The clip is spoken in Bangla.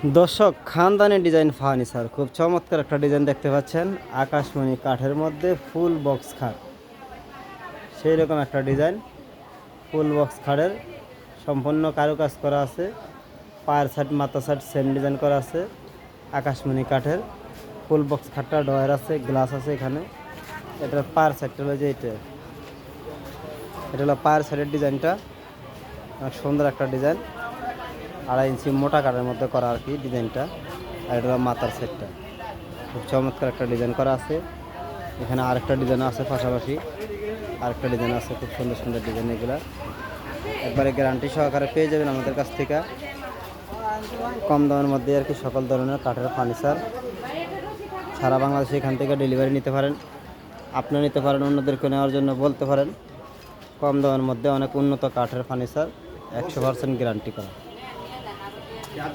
দর্শক, খানদানি ডিজাইন ফার্নিচার, খুব চমৎকার একটা ডিজাইন দেখতে পাচ্ছেন। আকাশমণি কাঠের মধ্যে ফুল বক্স খাট, সেই রকম একটা ডিজাইন। ফুল বক্স খাটের সম্পূর্ণ কারুকাজ করা আছে। পায়ের সাইড মাথা সাইড সেম ডিজাইন করা আছে। আকাশমণি কাঠের ফুল বক্স খাটটা ডয়ার আছে, গ্লাস আছে এখানে। এটার পায়ের সাইডটা হলো যে এটা হলো পায়ের সাইডের ডিজাইনটা। অনেক সুন্দর একটা ডিজাইন, 2.5 ইঞ্চি মোটা কাঠের মধ্যে করা আর কি ডিজাইনটা। আর এটা হলো মাথার সাইডটা, খুব চমৎকার একটা ডিজাইন করা আছে। এখানে আরেকটা ডিজাইন আছে, পাশাপাশি আরেকটা ডিজাইন আছে, খুব সুন্দর সুন্দর ডিজাইন। এগুলা একবারে গ্যারান্টি সহকারে পেয়ে যাবেন আমাদের কাছ থেকে, কম দামের মধ্যে আর কি। সকল ধরনের কাঠের ফার্নিচার সারা বাংলাদেশে এখান থেকে ডেলিভারি নিতে পারেন। আপনিও নিতে পারেন, অন্যদেরকে নেওয়ার জন্য বলতে পারেন। কম দামের মধ্যে অনেক উন্নত কাঠের ফার্নিচার, 100% গ্যারান্টি করা।